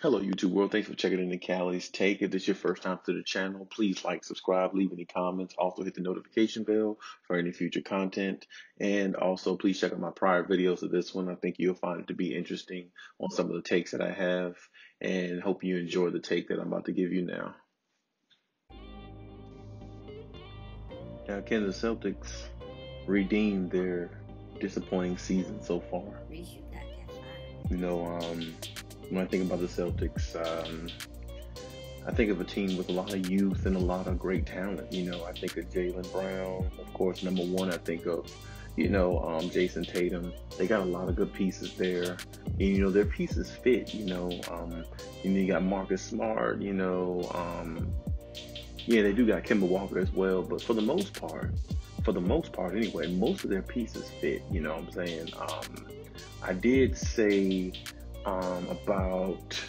Hello, YouTube world. Thanks for checking in the Khaliis take. If this is your first time to the channel, please like, subscribe, leave any comments. Also, hit the notification bell for any future content. And also, please check out my prior videos of this one. I think you'll find it to be interesting on some of the takes that I have. And hope you enjoy the take that I'm about to give you now. Now, can the Celtics redeem their disappointing season so far? Reece, you got that fire. You know, when I think about the Celtics, I think of a team with a lot of youth and a lot of great talent. I think of Jaylen Brown, of course, number one. I think of, Jason Tatum. They got a lot of good pieces there. And, their pieces fit. You got Marcus Smart. They do got Kemba Walker as well. But for the most part anyway, most of their pieces fit. You know what I'm saying? I did say about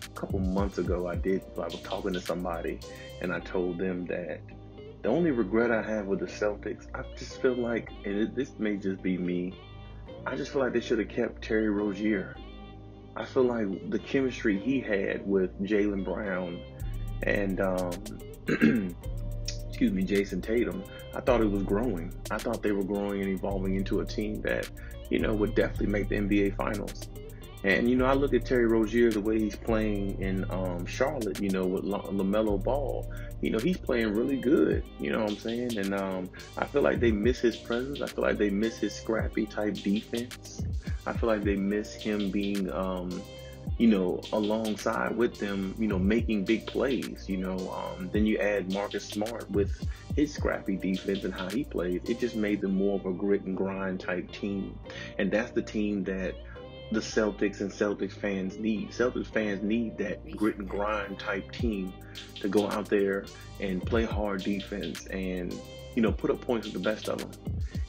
a couple months ago, I was talking to somebody and I told them that the only regret I have with the Celtics, I just feel like, and this may just be me, I just feel like they should have kept Terry Rozier. I feel like the chemistry he had with Jaylen Brown and Jason Tatum, I thought it was growing. I thought they were growing and evolving into a team that, would definitely make the NBA Finals. And, I look at Terry Rozier, the way he's playing in Charlotte, with LaMelo Ball. He's playing really good, you know what I'm saying? And I feel like they miss his presence. I feel like they miss his scrappy type defense. I feel like they miss him being, alongside with them, making big plays, Then you add Marcus Smart with his scrappy defense and how he plays. It just made them more of a grit and grind type team. And that's the team that the Celtics and Celtics fans need. Celtics fans need that grit and grind type team to go out there and play hard defense and, put up points with the best of them.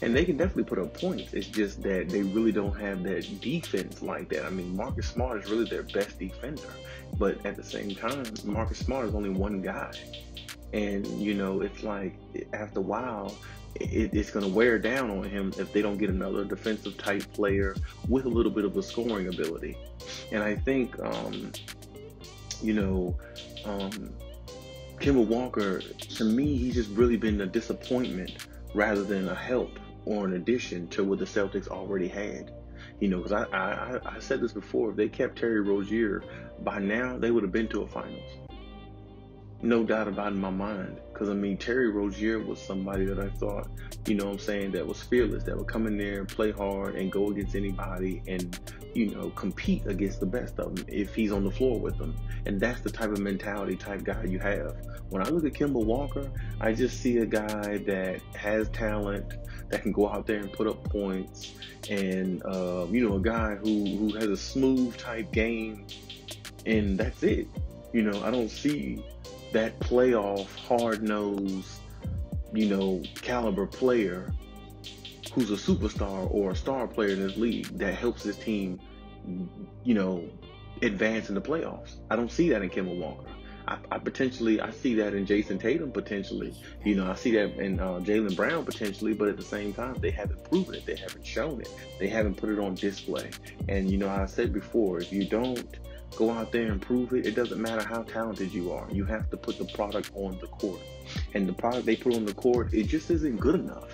And they can definitely put up points. It's just that they really don't have that defense like that. I mean, Marcus Smart is really their best defender. But at the same time, Marcus Smart is only one guy. And, it's like after a while, it's going to wear down on him if they don't get another defensive type player with a little bit of a scoring ability. And I think, Kemba Walker, to me, he's just really been a disappointment rather than a help or an addition to what the Celtics already had. Because I said this before, if they kept Terry Rozier, by now they would have been to a finals. No doubt about it in my mind. Because, Terry Rozier was somebody that I thought, that was fearless, that would come in there and play hard and go against anybody and, compete against the best of them if he's on the floor with them. And that's the type of mentality type guy you have. When I look at Kemba Walker, I just see a guy that has talent, that can go out there and put up points, and, a guy who has a smooth type game, and that's it. I don't see that playoff, hard-nosed, caliber player who's a superstar or a star player in this league that helps this team, advance in the playoffs. I don't see that in Kemba Walker. I see that in Jason Tatum potentially. I see that in Jaylen Brown potentially, but at the same time, they haven't proven it. They haven't shown it. They haven't put it on display. And, I said before, if you don't go out there and prove it, it doesn't matter how talented you are. You have to put the product on the court. And the product they put on the court, it just isn't good enough.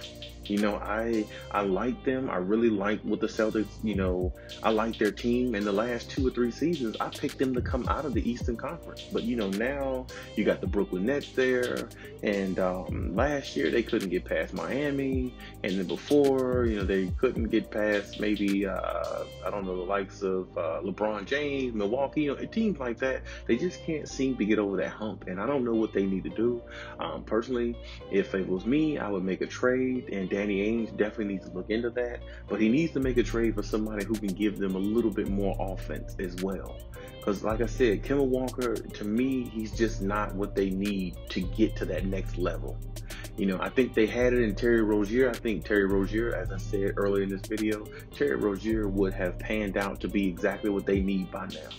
I like them. I really like what the Celtics, I like their team. In the last 2 or 3 seasons, I picked them to come out of the Eastern Conference. But, now you got the Brooklyn Nets there. And last year, they couldn't get past Miami. And then before, they couldn't get past maybe, the likes of LeBron James, Milwaukee, teams like that. They just can't seem to get over that hump. And I don't know what they need to do. Personally, if it was me, I would make a trade, and Danny Ainge definitely needs to look into that, but he needs to make a trade for somebody who can give them a little bit more offense as well. Because like I said, Kemba Walker, to me, he's just not what they need to get to that next level. I think they had it in Terry Rozier. I think Terry Rozier, as I said earlier in this video, Terry Rozier would have panned out to be exactly what they need by now.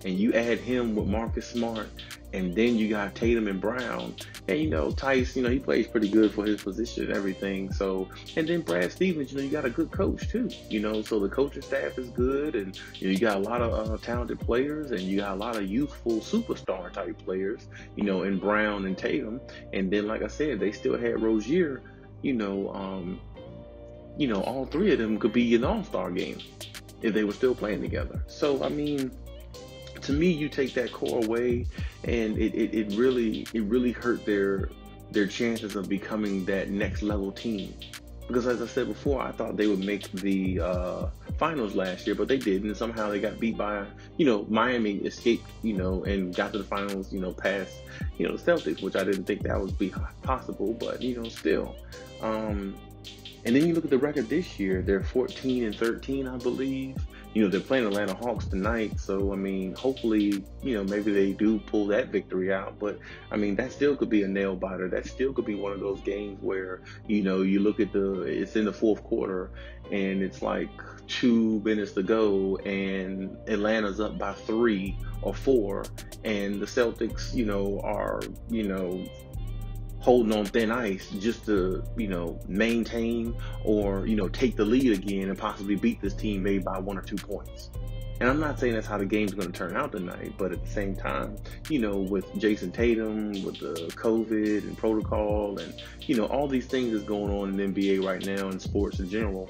and you add him with Marcus Smart, and then you got Tatum and Brown, and Tice, he plays pretty good for his position and everything. So, and then Brad Stevens, you got a good coach too, so the coaching staff is good, and you got a lot of talented players, and you got a lot of youthful superstar type players, in Brown and Tatum, and then like I said, they still had Rozier, all three of them could be in All-Star game if they were still playing together. So, I mean, to me, you take that core away, and it really hurt their chances of becoming that next level team. Because as I said before, I thought they would make the finals last year, but they didn't. And somehow they got beat by, Miami escaped, and got to the finals, past, the Celtics, which I didn't think that would be possible, but, still. And then you look at the record this year, they're 14-13, I believe. They're playing Atlanta Hawks tonight. So, I mean, hopefully, maybe they do pull that victory out. But, I mean, that still could be a nail biter. That still could be one of those games where, you look at it's in the fourth quarter and it's like 2 minutes to go and Atlanta's up by 3 or 4. And the Celtics, are, holding on thin ice just to, maintain or, take the lead again and possibly beat this team maybe by 1 or 2 points. And I'm not saying that's how the game's going to turn out tonight, but at the same time, with Jason Tatum, with the COVID and protocol and, all these things that's going on in the NBA right now and sports in general,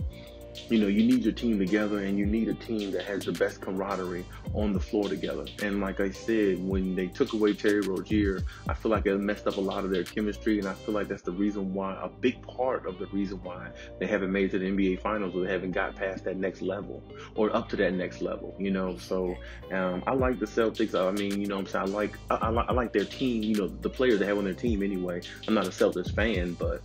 you need your team together, and you need a team that has the best camaraderie on the floor together. And like I said, when they took away Terry Rozier, I feel like it messed up a lot of their chemistry, and I feel like that's the reason why, a big part of the reason why they haven't made it to the NBA Finals, or they haven't got past that next level or up to that next level. So I like the Celtics. I mean, I'm saying, I like their team. The players they have on their team anyway. I'm not a Celtics fan, but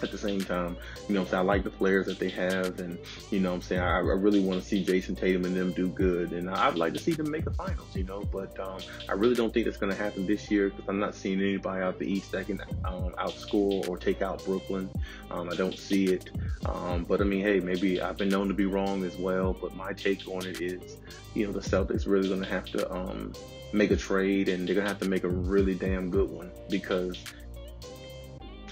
at the same time, I like the players that they have, and I really want to see Jason Tatum and them do good, and I'd like to see them make the finals, but I really don't think it's going to happen this year, because I'm not seeing anybody out the East that can outscore or take out Brooklyn. I don't see it, but I mean, hey, maybe I've been known to be wrong as well, but my take on it is, the Celtics really going to have to make a trade, and they're going to have to make a really damn good one, because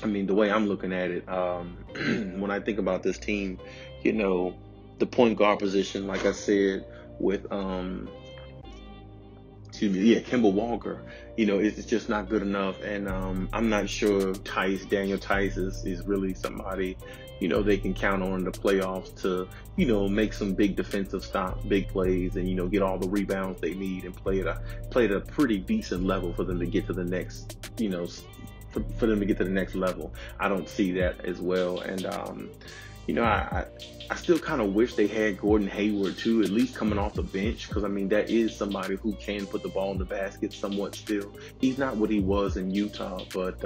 I mean, the way I'm looking at it, when I think about this team, the point guard position, like I said, with, Kemba Walker, it's just not good enough. And I'm not sure Daniel Tice is really somebody, they can count on in the playoffs to, make some big defensive stops, big plays, and, get all the rebounds they need and play at a pretty decent level for them to get to the next, for them to get to the next level. I don't see that as well. And, I still kind of wish they had Gordon Hayward too, at least coming off the bench, because I mean, that is somebody who can put the ball in the basket somewhat still. He's not what he was in Utah, but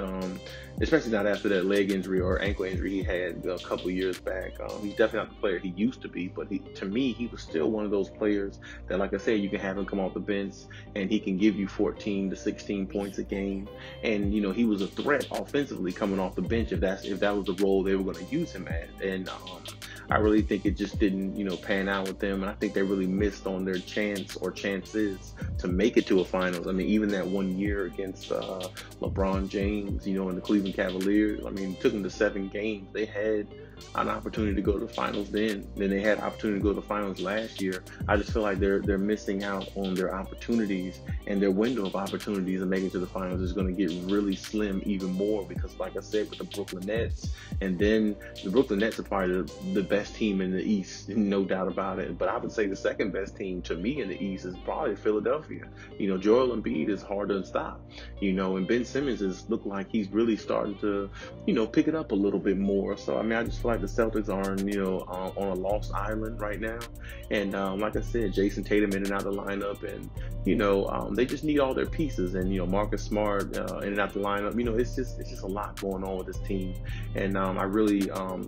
especially not after that leg injury or ankle injury he had a couple years back. He's definitely not the player he used to be, but to me, he was still one of those players that, like I said, you can have him come off the bench and he can give you 14 to 16 points a game. And, he was a threat offensively coming off the bench if that was the role they were going to use him at. And I really think it just didn't, pan out with them. And I think they really missed on their chances to make it to a finals. I mean, even that 1 year against LeBron James, and the Cleveland Cavaliers, I mean, it took them to 7 games. They had an opportunity to go to the finals then. Then they had an opportunity to go to the finals last year. I just feel like they're missing out on their opportunities, and their window of opportunities of making it to the finals is going to get really slim even more, because like I said, with the Brooklyn Nets, and then the Brooklyn Nets are probably the best team in the East, no doubt about it. But I would say the second best team to me in the East is probably Philadelphia. Joel Embiid is hard to stop, and Ben Simmons has looked like he's really starting to, pick it up a little bit more. So, I mean, I just feel like the Celtics are, on a lost island right now. And like I said, Jason Tatum in and out of the lineup, and, they just need all their pieces. And, Marcus Smart in and out the lineup, it's just a lot going on with this team. And I really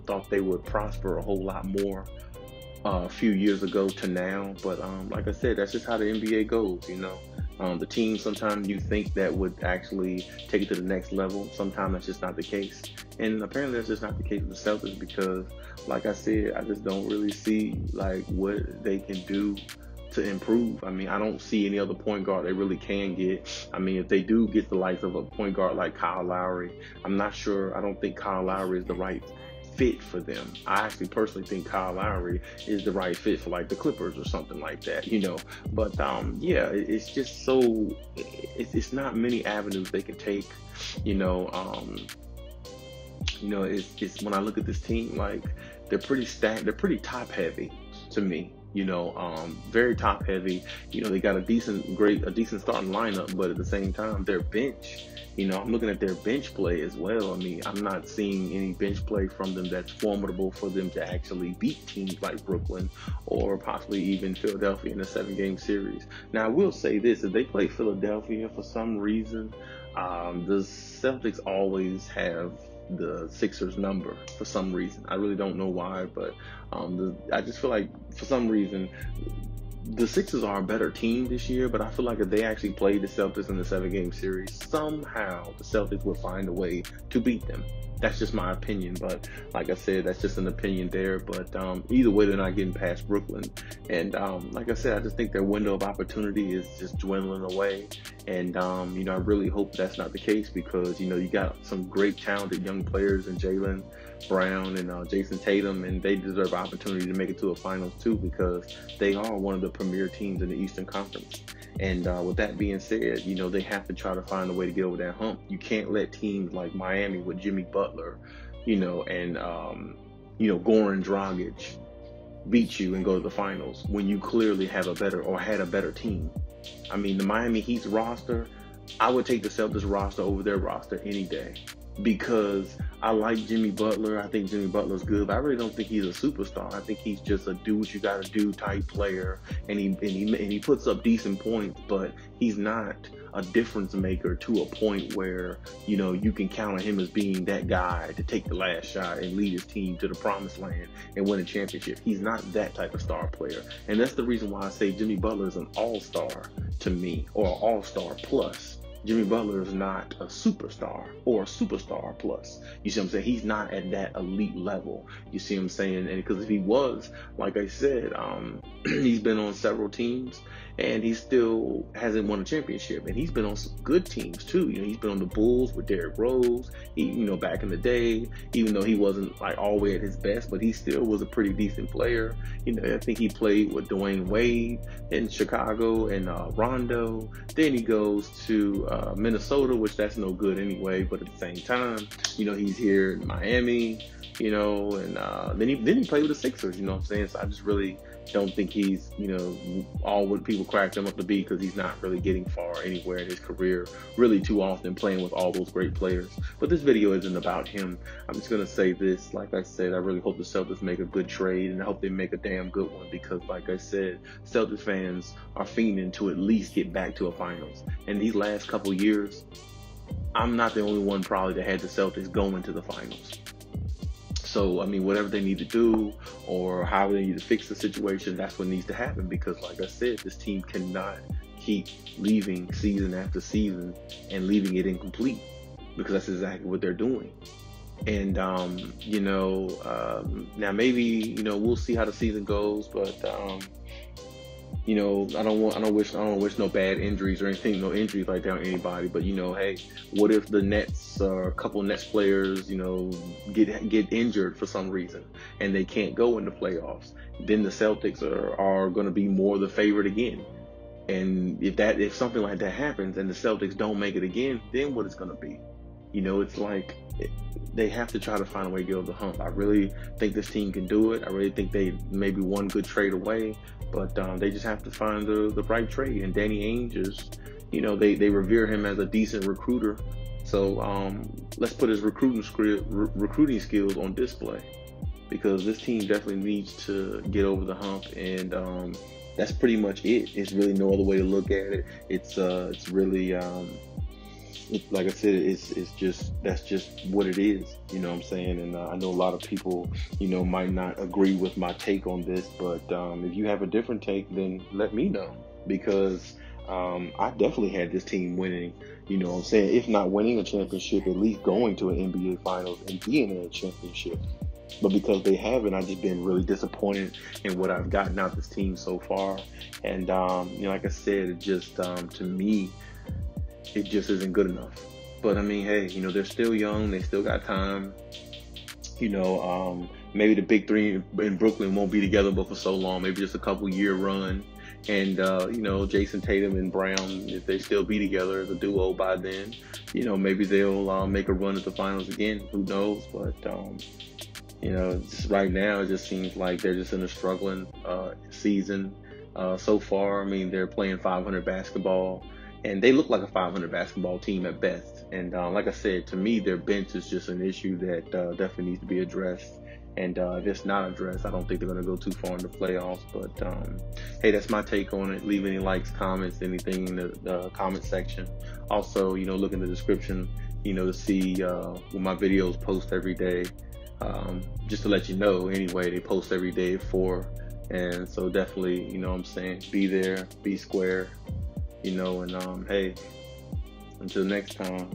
thought they would prosper a whole lot more a few years ago to now. But like I said, that's just how the NBA goes, the team sometimes you think that would actually take it to the next level. Sometimes that's just not the case. And apparently that's just not the case with the Celtics, because like I said, I just don't really see like what they can do to improve. I mean, I don't see any other point guard they really can get. I mean, if they do get the likes of a point guard like Kyle Lowry, I'm not sure. I don't think Kyle Lowry is the right fit for them. I actually personally think Kyle Lowry is the right fit for like the Clippers or something like that, But yeah, it's just so it's not many avenues they can take, it's when I look at this team, like they're pretty top heavy to me. Very top heavy. They got a decent starting lineup, but at the same time, their bench. I'm looking at their bench play as well. I mean, I'm not seeing any bench play from them that's formidable for them to actually beat teams like Brooklyn or possibly even Philadelphia in a 7-game series. Now, I will say this: if they play Philadelphia for some reason, the Celtics always have the Sixers number for some reason. I really don't know why, but I just feel like for some reason the Sixers are a better team this year, but I feel like if they actually played the Celtics in the 7-game series, somehow the Celtics would find a way to beat them. That's just my opinion, but like I said, that's just an opinion there. But either way, they're not getting past Brooklyn. And like I said, I just think their window of opportunity is just dwindling away. And I really hope that's not the case, because you got some great talented young players in Jaylen Brown and Jason Tatum, and they deserve opportunity to make it to a finals too, because they are one of the premier teams in the Eastern Conference. And with that being said, they have to try to find a way to get over that hump. You can't let teams like Miami with Jimmy Butler, and Goran Dragic beat you and go to the finals when you clearly have had a better team. I mean, the Miami Heat's roster, I would take the Celtics roster over their roster any day, because I like Jimmy Butler. I think Jimmy Butler's good, but I really don't think he's a superstar. I think he's just a do what you got to do type player, and he puts up decent points, but he's not a difference maker to a point where you can count on him as being that guy to take the last shot and lead his team to the promised land and win a championship. He's not that type of star player, and that's the reason why I say Jimmy Butler is an all-star to me, or an all-star plus. Jimmy Butler is not a superstar or a superstar plus. You see what I'm saying? He's not at that elite level. You see what I'm saying? And because if he was, like I said, he's been on several teams and he still hasn't won a championship. And he's been on some good teams too. He's been on the Bulls with Derrick Rose. Back in the day, even though he wasn't like all the way at his best, but he still was a pretty decent player. I think he played with Dwayne Wade in Chicago and Rondo. Then he goes to Minnesota, which that's no good anyway. But at the same time, he's here in Miami, and then he played with the Sixers. You know what I'm saying? So I just really don't think he's, all what people cracked him up to be, because he's not really getting far anywhere in his career really too often, playing with all those great players. But this video isn't about him. I'm just going to say this. Like I said, I really hope the Celtics make a good trade, and I hope they make a damn good one, because like I said, Celtics fans are fiending to at least get back to a finals. And these last couple years, I'm not the only one probably that had the Celtics going to the finals. So, I mean, whatever they need to do or however they need to fix the situation, that's what needs to happen. Because, like I said, this team cannot keep leaving season after season and leaving it incomplete, because that's exactly what they're doing. And, now maybe, we'll see how the season goes, but, I don't wish no bad injuries or anything, no injuries like that on anybody. But hey, what if the Nets or a couple Nets players, get injured for some reason and they can't go in the playoffs? Then the Celtics are going to be more the favorite again. And if something like that happens and the Celtics don't make it again, then what it's going to be? It's like they have to try to find a way to get over the hump. I really think this team can do it. I really think they may be one good trade away, but they just have to find the right trade. And Danny Ainge is, they revere him as a decent recruiter. So let's put his recruiting skills on display, because this team definitely needs to get over the hump. And that's pretty much it. It's really no other way to look at it. It's really like I said, that's just what it is. You know what I'm saying? And I know a lot of people, might not agree with my take on this, but if you have a different take, then let me know, because I definitely had this team winning. You know what I'm saying? If not winning a championship, at least going to an NBA Finals and being in a championship. But because they haven't, I've just been really disappointed in what I've gotten out of this team so far. And, like I said, it just, to me, it just isn't good enough. But I mean, hey, they're still young. They still got time. Maybe the big three in Brooklyn won't be together but for so long, maybe just a couple year run. And, Jason Tatum and Brown, if they still be together as a duo by then, maybe they'll make a run at the finals again. Who knows? But, just right now, it just seems like they're just in a struggling season so far. I mean, they're playing 500 basketball, and they look like a 500 basketball team at best. And like I said, to me, their bench is just an issue that definitely needs to be addressed. And if it's not addressed, I don't think they're going to go too far in the playoffs. But hey, that's my take on it. Leave any likes, comments, anything in the comment section. Also, look in the description, to see when my videos post every day. Just to let you know, anyway, they post every day at 4. And so definitely, be there, be square, and hey, until next time.